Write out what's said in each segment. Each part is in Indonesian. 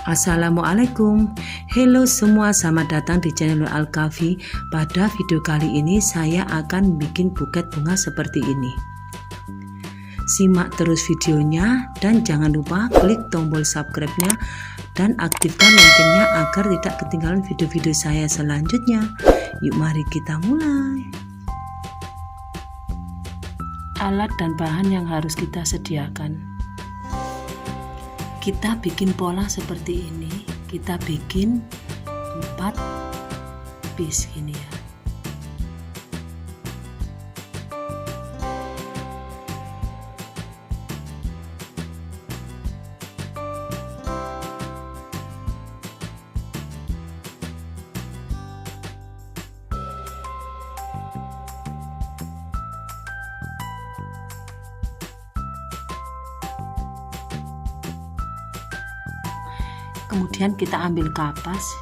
Assalamualaikum. Halo semua, selamat datang di channel Al-Kafi. Pada video kali ini saya akan bikin buket bunga seperti ini. Simak terus videonya dan jangan lupa klik tombol subscribe-nya dan aktifkan loncengnya agar tidak ketinggalan video-video saya selanjutnya. Yuk mari kita mulai. Alat dan bahan yang harus kita sediakan. Kita bikin pola seperti ini. Kita bikin 4 piece gini ya. Kemudian kita ambil kapas.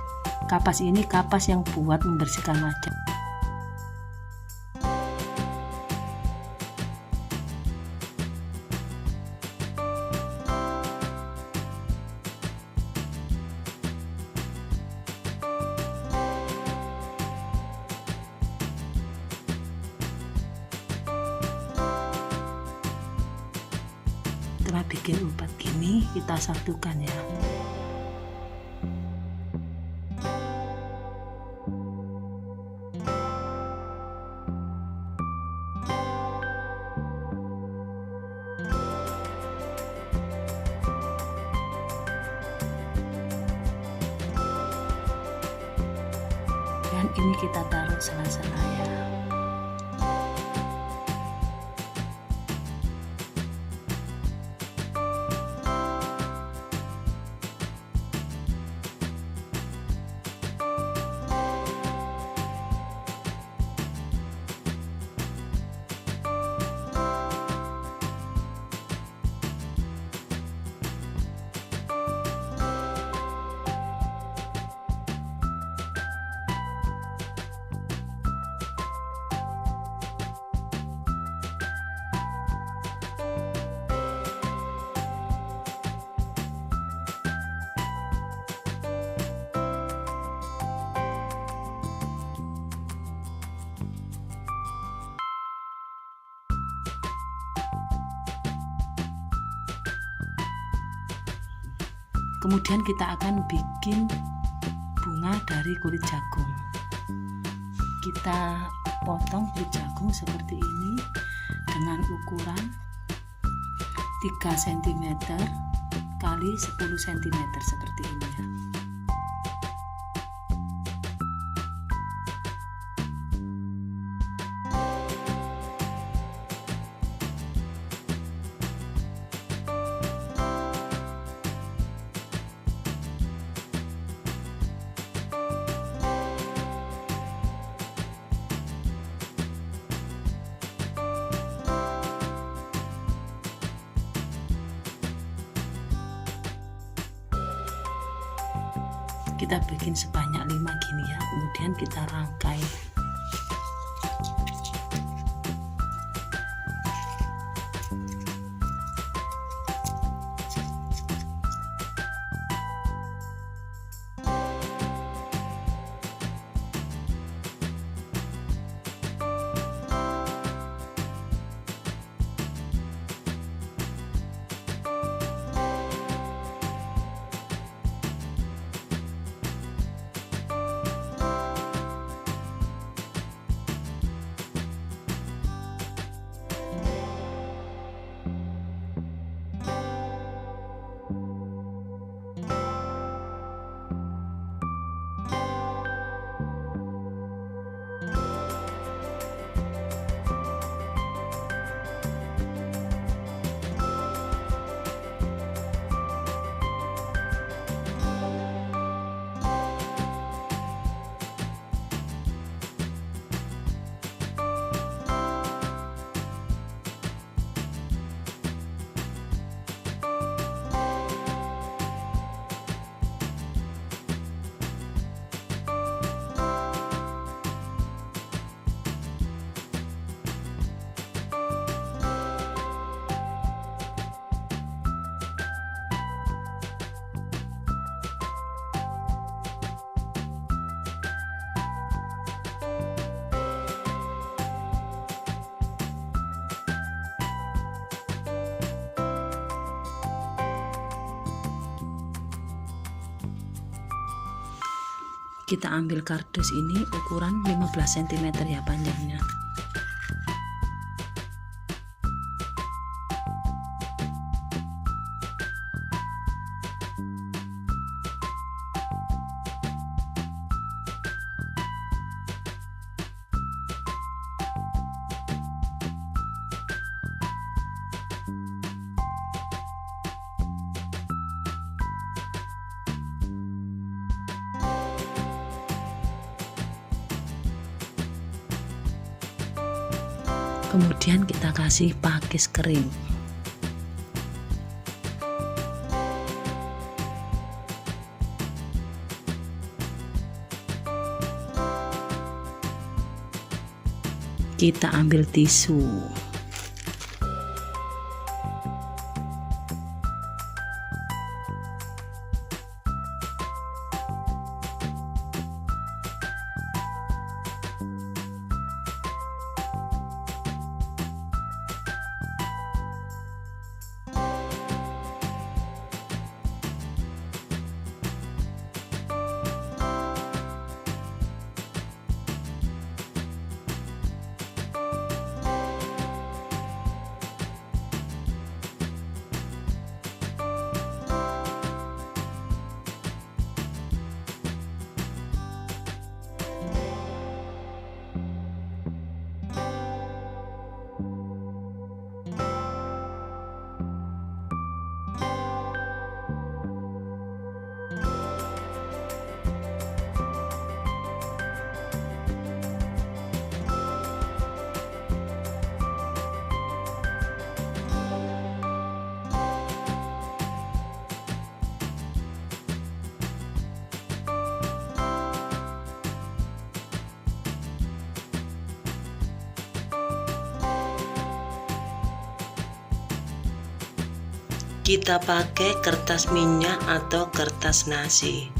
Kapas ini kapas yang buat membersihkan wajah. Setelah bikin 4 gini, kita satukan ya. Dan ini kita taruh sela-sela ya. Kemudian kita akan bikin bunga dari kulit jagung. Kita potong kulit jagung seperti ini dengan ukuran 3 cm kali 10 cm seperti ini ya. Kita bikin sebanyak 5 gini ya, kemudian kita rangkai. Kita ambil kardus ini ukuran 15 cm ya panjangnya. Kemudian kita kasih pakis kering. Kita ambil tisu. Kita pakai kertas minyak atau kertas nasi.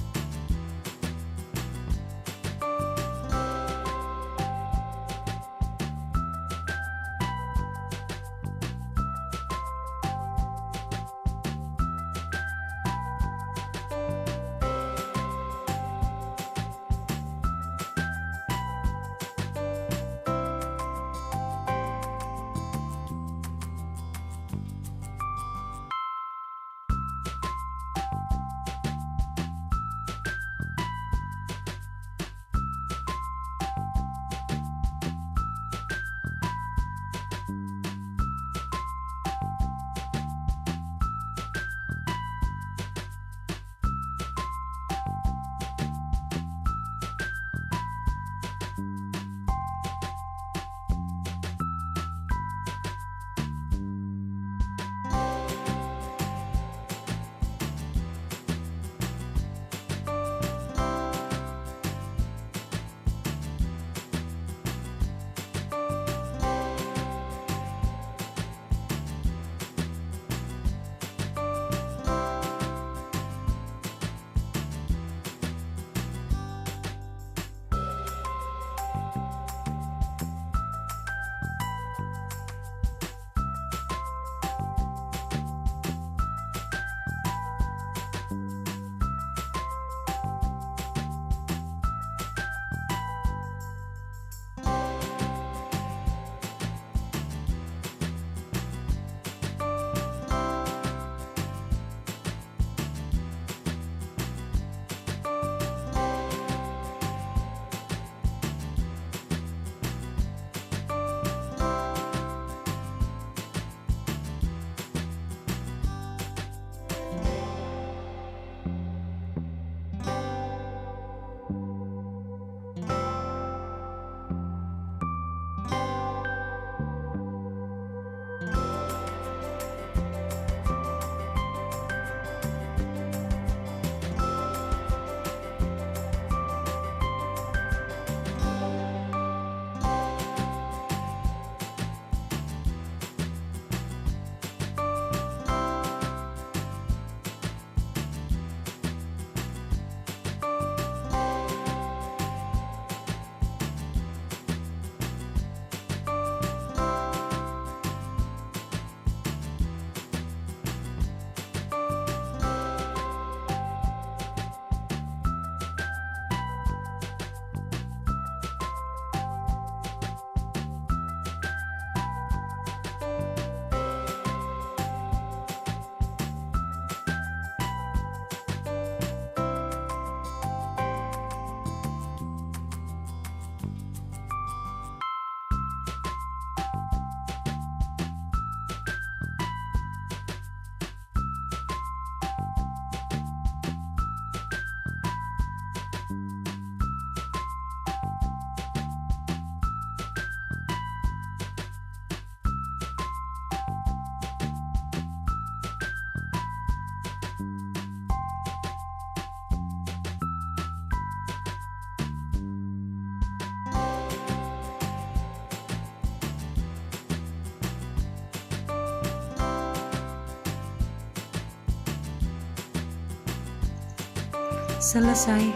selesai.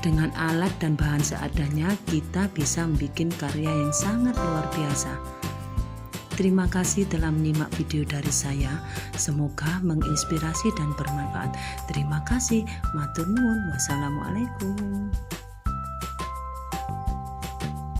Dengan alat dan bahan seadanya, kita bisa membuat karya yang sangat luar biasa. Terima kasih telah menyimak video dari saya. Semoga menginspirasi dan bermanfaat. Terima kasih. Matur Nuwun. Wassalamualaikum.